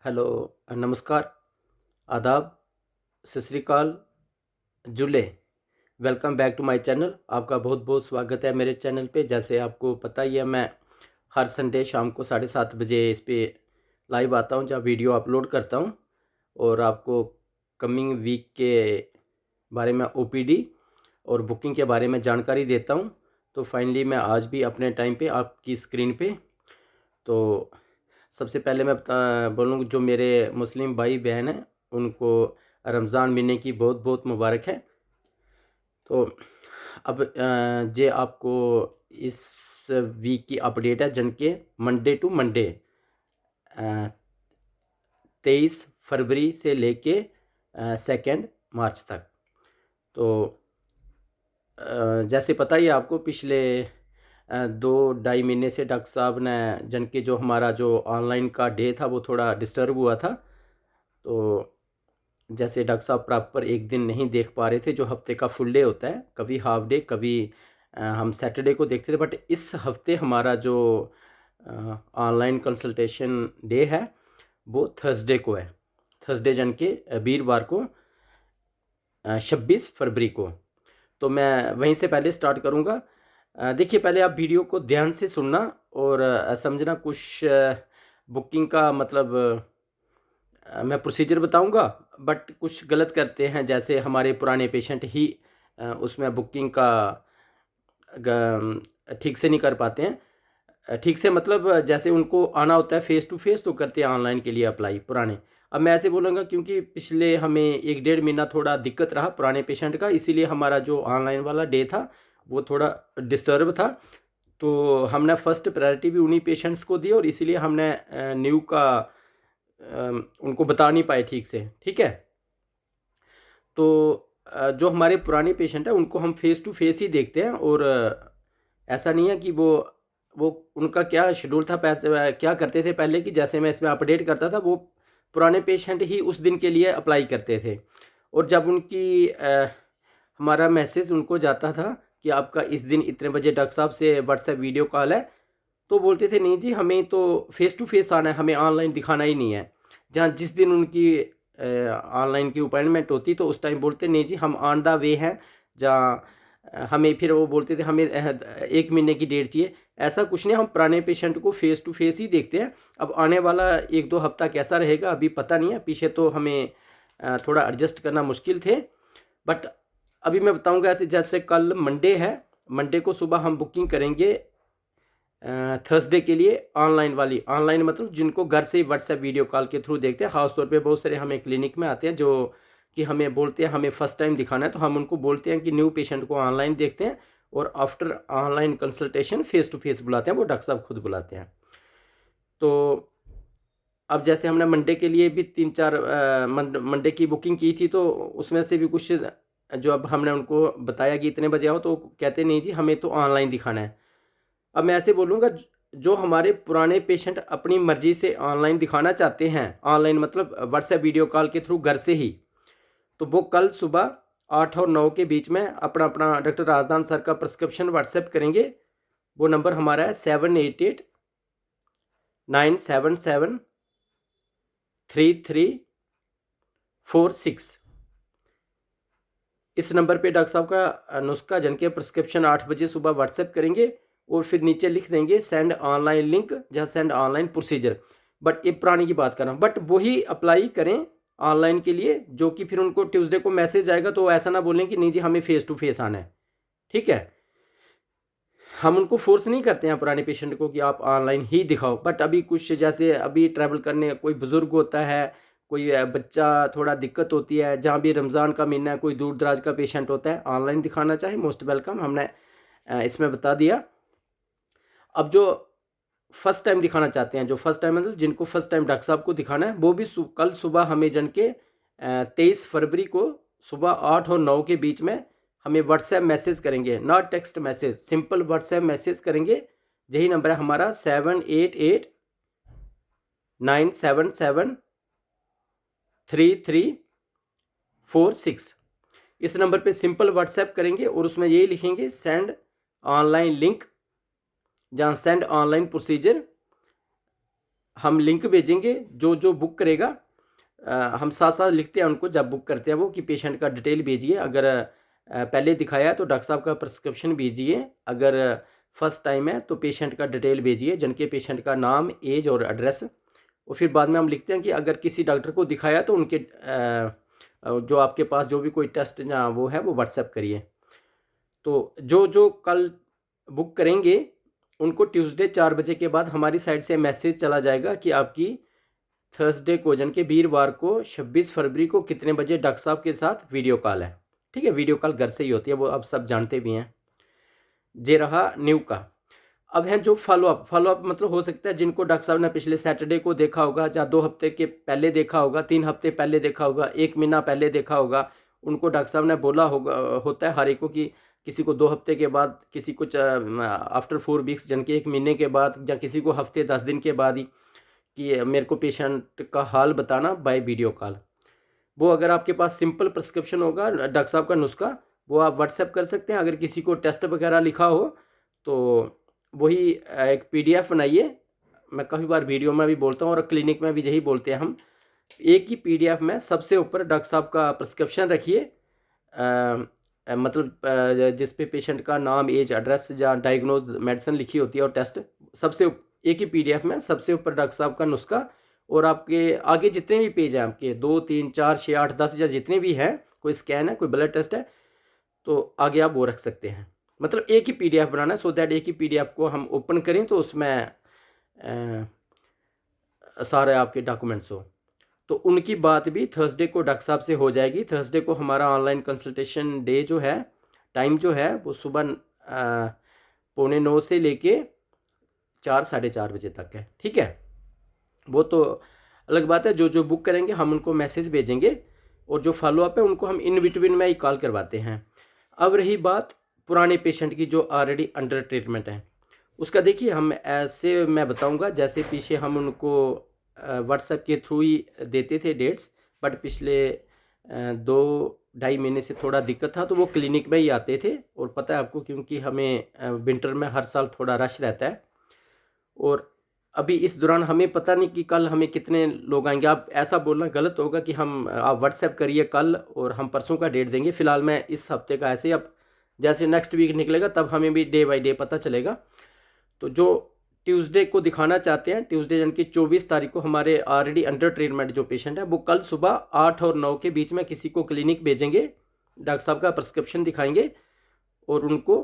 Hello, नमस्कार, आदाब, सत श्री अकाल, जुले। Welcome back to my channel. आपका बहुत बहुत स्वागत है मेरे चैनल पे। जैसे आपको पता ही है, मैं हर संडे शाम को 7:30 बजे इस पे लाइव आता हूँ, जहाँ वीडियो अपलोड करता हूँ और आपको कमिंग वीक के बारे में ओपीडी और बुकिंग के बारे में जानकारी देता हूँ। तो फाइनली मैं आज भी अपने टाइम पे आपकी स्क्रीन पे। तो सबसे पहले मैं बोलूँ, जो मेरे मुस्लिम भाई बहन हैं उनको रमज़ान महीने की बहुत बहुत मुबारक है। तो अब जे आपको इस वीक की अपडेट है, जन के मंडे टू मंडे 23 फरवरी से लेके 2 मार्च तक। तो जैसे पता ही है आपको, पिछले 2 ढाई महीने से डॉक्टर साहब ने जन के जो हमारा जो ऑनलाइन का डे था वो थोड़ा डिस्टर्ब हुआ था। तो जैसे डॉक्टर साहब प्रॉपर एक दिन नहीं देख पा रहे थे, जो हफ्ते का फुल डे होता है, कभी हाफ डे, कभी हम सैटरडे को देखते थे। बट इस हफ्ते हमारा जो ऑनलाइन कंसल्टेशन डे है वो थर्सडे को है। थर्सडे जन के वीरवार को 26 फरवरी को। तो मैं वहीं से पहले स्टार्ट करूँगा। देखिए, पहले आप वीडियो को ध्यान से सुनना और समझना। कुछ बुकिंग का मतलब मैं प्रोसीजर बताऊंगा, बट कुछ गलत करते हैं, जैसे हमारे पुराने पेशेंट ही उसमें बुकिंग का ठीक से नहीं कर पाते हैं। ठीक से मतलब जैसे उनको आना होता है फेस टू फेस, तो करते हैं ऑनलाइन के लिए अप्लाई पुराने। अब मैं ऐसे बोलूँगा, क्योंकि पिछले हमें 1 डेढ़ महीना थोड़ा दिक्कत रहा पुराने पेशेंट का, इसीलिए हमारा जो ऑनलाइन वाला डे था वो थोड़ा डिस्टर्ब था। तो हमने फर्स्ट प्रायोरिटी भी उन्हीं पेशेंट्स को दी, और इसीलिए हमने न्यू का उनको बता नहीं पाए ठीक से। ठीक है। तो जो हमारे पुराने पेशेंट हैं उनको हम फेस टू फेस ही देखते हैं, और ऐसा नहीं है कि वो उनका क्या शेड्यूल था, पैसे क्या करते थे पहले की, जैसे मैं इसमें अपडेट करता था, वो पुराने पेशेंट ही उस दिन के लिए अप्लाई करते थे। और जब उनकी हमारा मैसेज उनको जाता था कि आपका इस दिन इतने बजे डॉक्टर साहब से व्हाट्सएप वीडियो कॉल है, तो बोलते थे नहीं जी, हमें तो फेस टू फेस आना है, हमें ऑनलाइन दिखाना ही नहीं है। जहाँ जिस दिन उनकी ऑनलाइन की अपॉइंटमेंट होती, तो उस टाइम बोलते नहीं जी, हम ऑन द वे हैं। जहाँ हमें फिर वो बोलते थे हमें 1 महीने की डेट चाहिए। ऐसा कुछ नहीं, हम पुराने पेशेंट को फेस टू फेस ही देखते हैं। अब आने वाला 1-2 हफ्ता कैसा रहेगा अभी पता नहीं है, पीछे तो हमें थोड़ा एडजस्ट करना मुश्किल थे। बट अभी मैं बताऊंगा, ऐसे जैसे कल मंडे है, मंडे को सुबह हम बुकिंग करेंगे थर्सडे के लिए ऑनलाइन वाली। ऑनलाइन मतलब जिनको घर से व्हाट्सएप वीडियो कॉल के थ्रू देखते हैं। खासतौर पे बहुत सारे हमें क्लिनिक में आते हैं जो कि हमें बोलते हैं हमें फ़र्स्ट टाइम दिखाना है, तो हम उनको बोलते हैं कि न्यू पेशेंट को ऑनलाइन देखते हैं, और after online consultation face to face बुलाते हैं, वो डॉक्टर साहब खुद बुलाते हैं। तो अब जैसे हमने मंडे के लिए भी 3-4 मंडे की बुकिंग की थी, तो उसमें से भी कुछ जो अब हमने उनको बताया कि इतने बजे आओ, तो कहते नहीं जी, हमें तो ऑनलाइन दिखाना है। अब मैं ऐसे बोलूँगा, जो हमारे पुराने पेशेंट अपनी मर्जी से ऑनलाइन दिखाना चाहते हैं, ऑनलाइन मतलब व्हाट्सएप वीडियो कॉल के थ्रू घर से ही, तो वो कल सुबह 8 और 9 के बीच में अपना अपना डॉक्टर राजदान सर का प्रिस्क्रिप्शन व्हाट्सएप करेंगे। वो नंबर हमारा है 7889773346। इस नंबर पे डॉक्टर साहब का नुस्खा जन के प्रिस्क्रिप्शन 8 बजे सुबह व्हाट्सएप करेंगे, और फिर नीचे लिख देंगे सेंड ऑनलाइन लिंक, जहाँ सेंड ऑनलाइन प्रोसीजर। बट ये पुरानी की बात कर रहा हूँ, बट वही अप्लाई करें ऑनलाइन के लिए, जो कि फिर उनको ट्यूसडे को मैसेज आएगा, तो ऐसा ना बोलें कि नहीं जी, हमें फेस टू फेस आना है। ठीक है। हम उनको फोर्स नहीं करते हैं पुराने पेशेंट को कि आप ऑनलाइन ही दिखाओ। बट अभी कुछ जैसे अभी ट्रैवल करने कोई बुज़ुर्ग होता है, कोई बच्चा, थोड़ा दिक्कत होती है, जहाँ भी रमज़ान का महीना है, कोई दूर दराज का पेशेंट होता है, ऑनलाइन दिखाना चाहे मोस्ट वेलकम, हमने इसमें बता दिया। अब जो फर्स्ट टाइम दिखाना चाहते हैं, जो फर्स्ट टाइम मतलब जिनको फर्स्ट टाइम डॉक्टर साहब को दिखाना है, वो भी कल सुबह हमें जन के 23 फरवरी को सुबह 8 और 9 के बीच में हमें व्हाट्सएप मैसेज करेंगे, not text message, simple WhatsApp message करेंगे। यही नंबर है हमारा 7889773346। इस नंबर पे सिंपल व्हाट्सएप करेंगे, और उसमें यही लिखेंगे सेंड ऑनलाइन लिंक, जहाँ सेंड ऑनलाइन प्रोसीजर हम लिंक भेजेंगे, जो जो बुक करेगा हम साथ साथ लिखते हैं उनको जब बुक करते हैं वो, कि पेशेंट का डिटेल भेजिए, अगर पहले दिखाया है तो डॉक्टर साहब का प्रिस्क्रिप्शन भेजिए, अगर फर्स्ट टाइम है तो पेशेंट का डिटेल भेजिए, जिनके पेशेंट का नाम, एज और एड्रेस। और फिर बाद में हम लिखते हैं कि अगर किसी डॉक्टर को दिखाया तो उनके जो आपके पास जो भी कोई टेस्ट या वो है वो व्हाट्सएप करिए। तो जो जो कल बुक करेंगे उनको ट्यूसडे 4 बजे के बाद हमारी साइड से मैसेज चला जाएगा कि आपकी थर्सडे को यानी कि वीरवार को 26 फरवरी को कितने बजे डॉक्टर साहब के साथ वीडियो कॉल है। ठीक है, वीडियो कॉल घर से ही होती है, वो आप सब जानते भी हैं। जे रहा न्यू का। अब है जो फॉलोअप मतलब हो सकता है जिनको डॉक्टर साहब ने पिछले सैटरडे को देखा होगा, या 2 हफ्ते के पहले देखा होगा, 3 हफ्ते पहले देखा होगा, 1 महीना पहले देखा होगा, उनको डॉक्टर साहब ने बोला होगा, होता है हर एक को, कि किसी को 2 हफ्ते के बाद, किसी को आफ्टर 4 वीक्स यानी कि 1 महीने के बाद, या किसी को हफ्ते 10 दिन के बाद ही, कि मेरे को पेशेंट का हाल बताना बाय वीडियो कॉल। वो अगर आपके पास सिंपल प्रिस्क्रिप्शन होगा डॉक्टर साहब का नुस्खा, वो आप व्हाट्सएप कर सकते हैं। अगर किसी को टेस्ट वगैरह लिखा हो तो वही एक PDF बनाइए। मैं काफ़ी बार वीडियो में भी बोलता हूँ और क्लिनिक में भी यही बोलते हैं हम, एक ही PDF में सबसे ऊपर डॉक्टर साहब का प्रिस्क्रिप्शन रखिए, मतलब जिस पे पेशेंट का नाम, एज, एड्रेस या डायग्नोज मेडिसिन लिखी होती है और टेस्ट, सबसे एक ही PDF में सबसे ऊपर डॉक्टर साहब का नुस्खा, और आपके आगे जितने भी पेज हैं, आपके 2, 3, 4, 6, 8, 10 या जितने भी हैं, कोई स्कैन है, कोई ब्लड टेस्ट है, तो आगे आप वो रख सकते हैं। मतलब एक ही PDF बनाना है, सो दैट एक ही PDF को हम ओपन करें तो उसमें सारे आपके डॉक्यूमेंट्स हो। तो उनकी बात भी थर्सडे को डॉक्टर साहब से हो जाएगी। थर्सडे को हमारा ऑनलाइन कंसल्टेशन डे जो है, टाइम जो है वो सुबह 8:45 से लेके 4, साढ़े 4 बजे तक है। ठीक है, वो तो अलग बात है। जो जो बुक करेंगे हम उनको मैसेज भेजेंगे, और जो फॉलोअप है उनको हम इन बिटवीन में ही कॉल करवाते हैं। अब रही बात पुराने पेशेंट की जो ऑलरेडी अंडर ट्रीटमेंट है, उसका देखिए हम ऐसे मैं बताऊंगा, जैसे पीछे हम उनको व्हाट्सएप के थ्रू ही देते थे डेट्स, बट पिछले 2-2.5 महीने से थोड़ा दिक्कत था, तो वो क्लिनिक में ही आते थे। और पता है आपको, क्योंकि हमें विंटर में हर साल थोड़ा रश रहता है, और अभी इस दौरान हमें पता नहीं कि कल हमें कितने लोग आएंगे। आप ऐसा बोलना गलत होगा कि हम, आप व्हाट्सएप करिए कल और हम परसों का डेट देंगे। फिलहाल मैं इस हफ्ते का ऐसे ही, अब जैसे नेक्स्ट वीक निकलेगा तब हमें भी डे बाय डे पता चलेगा। तो जो ट्यूसडे को दिखाना चाहते हैं, ट्यूसडे यानी कि 24 तारीख को हमारे ऑलरेडी अंडर ट्रीटमेंट जो पेशेंट है, वो कल सुबह 8 और 9 के बीच में किसी को क्लिनिक भेजेंगे, डॉक्टर साहब का प्रिस्क्रिप्शन दिखाएंगे, और उनको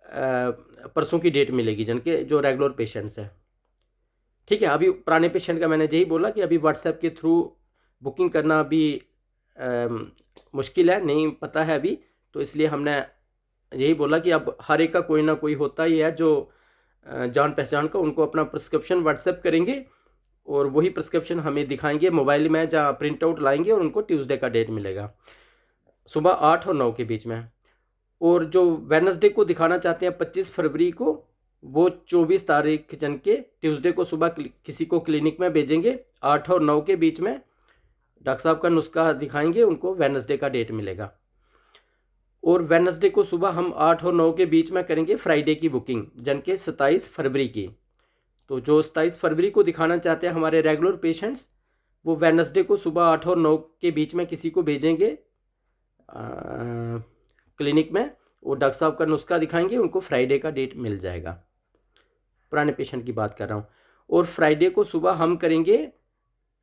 परसों की डेट मिलेगी, जिनके जो रेगुलर पेशेंट्स हैं। ठीक है, अभी पुराने पेशेंट का मैंने यही बोला कि अभी व्हाट्सएप के थ्रू बुकिंग करना अभी मुश्किल है, नहीं पता है अभी, तो इसलिए हमने यही बोला कि अब हर एक का कोई ना कोई होता ही है जो जान पहचान का, उनको अपना प्रिस्क्रिप्शन व्हाट्सएप करेंगे, और वही प्रिस्क्रिप्शन हमें दिखाएंगे मोबाइल में, जहाँ प्रिंट आउट लाएंगे, और उनको ट्यूसडे का डेट मिलेगा सुबह 8 और 9 के बीच में। और जो वेडनेसडे को दिखाना चाहते हैं 25 फरवरी को, वो 24 तारीख जन के ट्यूसडे को सुबह किसी को क्लिनिक में भेजेंगे, 8 और 9 के बीच में डॉक्टर साहब का नुस्खा दिखाएंगे, उनको वेडनेसडे का डेट मिलेगा। और वेडनेसडे को सुबह हम 8 और 9 के बीच में करेंगे फ्राइडे की बुकिंग, जन के 27 फरवरी की। तो जो 27 फरवरी को दिखाना चाहते हैं हमारे रेगुलर पेशेंट्स, वो वेडनेसडे को सुबह 8 और 9 के बीच में किसी को भेजेंगे क्लिनिक में, और डॉक्टर साहब का नुस्खा दिखाएंगे, उनको फ्राइडे का डेट मिल जाएगा। पुराने पेशेंट की बात कर रहा हूँ। और फ्राइडे को सुबह हम करेंगे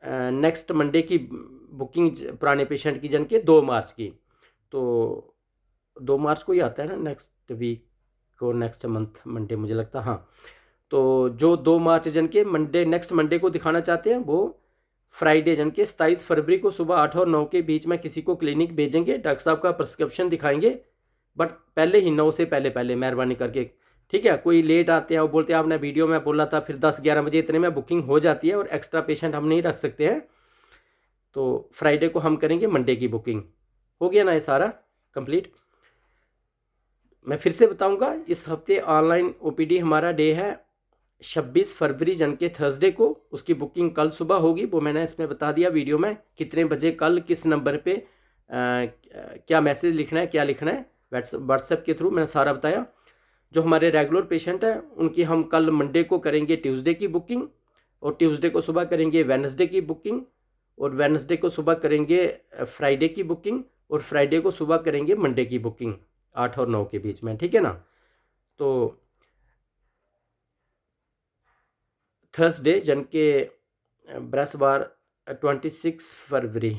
नेक्स्ट मंडे की बुकिंग पुराने पेशेंट की, जन के 2 मार्च की। तो 2 मार्च को ही आता है ना, नेक्स्ट वीक को, नेक्स्ट मंथ मंडे मुझे लगता है, हाँ। तो जो 2 मार्च जन के मंडे, नेक्स्ट मंडे को दिखाना चाहते हैं, वो फ्राइडे जन के 27 फरवरी को सुबह 8 और 9 के बीच में किसी को क्लिनिक भेजेंगे, डॉक्टर साहब का प्रिस्क्रिप्शन दिखाएंगे, बट पहले ही 9 से पहले मेहरबानी करके। ठीक है, कोई लेट आते हैं, वो बोलते हैं आपने वीडियो में बोला था, फिर 10-11 बजे इतने में बुकिंग हो जाती है, और एक्स्ट्रा पेशेंट हम नहीं रख सकते हैं। तो फ्राइडे को हम करेंगे मंडे की बुकिंग। हो गया ना ये सारा कंप्लीट। मैं फिर से बताऊंगा, इस हफ्ते ऑनलाइन OPD हमारा डे है 26 फरवरी जन के थर्सडे को, उसकी बुकिंग कल सुबह होगी। वो मैंने इसमें बता दिया वीडियो में, कितने बजे कल, किस नंबर पे क्या मैसेज लिखना है, क्या लिखना है, व्हाट्सएप के थ्रू मैंने सारा बताया। जो हमारे रेगुलर पेशेंट हैं उनकी हम कल मंडे को करेंगे ट्यूसडे की बुकिंग, और ट्यूसडे को सुबह करेंगे वेडनेसडे की बुकिंग, और वेडनेसडे को सुबह करेंगे फ्राइडे की बुकिंग, और फ्राइडे को सुबह करेंगे मंडे की बुकिंग 8 और 9 के बीच में, ठीक है ना। तो थर्सडे जन के बृहस्पतिवार 26 फरवरी,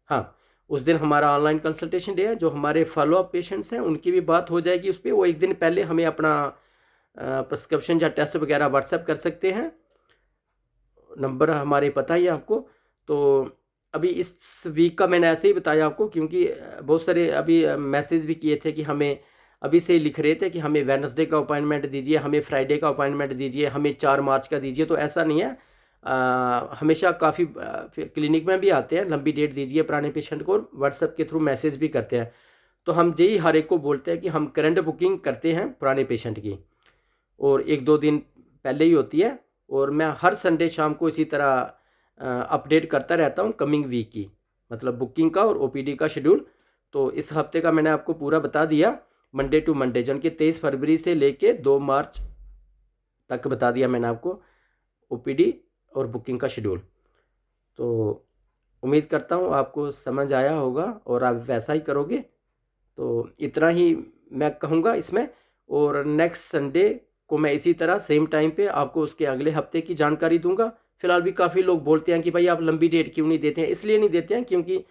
हाँ उस दिन हमारा ऑनलाइन कंसल्टेशन डे है। जो हमारे फॉलोअप पेशेंट्स हैं उनकी भी बात हो जाएगी उस पर। वो एक दिन पहले हमें अपना प्रिस्क्रिप्शन या टेस्ट वगैरह व्हाट्सएप कर सकते हैं, नंबर हमारे पता ही है आपको। तो अभी इस वीक का मैंने ऐसे ही बताया आपको, क्योंकि बहुत सारे अभी मैसेज भी किए थे कि हमें अभी से लिख रहे थे कि हमें वेडनेसडे का अपॉइंटमेंट दीजिए, हमें फ्राइडे का अपॉइंटमेंट दीजिए, हमें 4 मार्च का दीजिए। तो ऐसा नहीं है, हमेशा काफ़ी क्लिनिक में भी आते हैं, लंबी डेट दीजिए पुराने पेशेंट को, व्हाट्सएप के थ्रू मैसेज भी करते हैं। तो हम यही हर एक को बोलते हैं कि हम करंट बुकिंग करते हैं पुराने पेशेंट की, और 1-2 दिन पहले ही होती है। और मैं हर संडे शाम को इसी तरह अपडेट करता रहता हूँ कमिंग वीक की, मतलब बुकिंग का और ओपीडी का शेड्यूल। तो इस हफ्ते का मैंने आपको पूरा बता दिया, मंडे टू मंडे, जन के 23 फरवरी से लेके 2 मार्च तक बता दिया मैंने आपको ओपीडी और बुकिंग का शेड्यूल। तो उम्मीद करता हूँ आपको समझ आया होगा और आप वैसा ही करोगे। तो इतना ही मैं कहूँगा इसमें, और नेक्स्ट संडे को मैं इसी तरह सेम टाइम पे आपको उसके अगले हफ्ते की जानकारी दूंगा। फिलहाल भी काफ़ी लोग बोलते हैं कि भाई आप लंबी डेट क्यों नहीं देते हैं। इसलिए नहीं देते हैं क्योंकि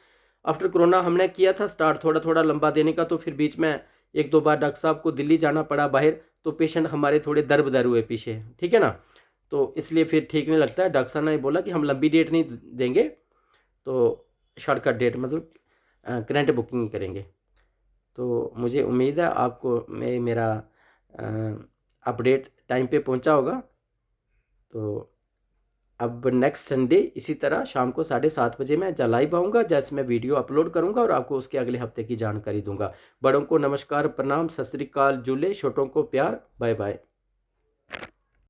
आफ्टर कोरोना हमने किया था स्टार्ट थोड़ा थोड़ा लंबा देने का, तो फिर बीच में 1-2 बार डॉक्टर साहब को दिल्ली जाना पड़ा बाहर, तो पेशेंट हमारे थोड़े दर बदर हुए पीछे, ठीक है ना। तो इसलिए फिर ठीक नहीं लगता है। डॉक्टर साहब ने बोला कि हम लंबी डेट नहीं देंगे, तो शॉर्टकट डेट मतलब करंट बुकिंग ही करेंगे। तो मुझे उम्मीद है आपको मेरा अपडेट टाइम पे पहुंचा होगा। तो अब नेक्स्ट संडे इसी तरह शाम को 7:30 बजे मैं लाइव आऊँगा, जैसे मैं वीडियो अपलोड करूँगा और आपको उसके अगले हफ्ते की जानकारी दूंगा। बड़ों को नमस्कार, प्रणाम, सत श्री अकाल, जूले, छोटों को प्यार, बाय बाय।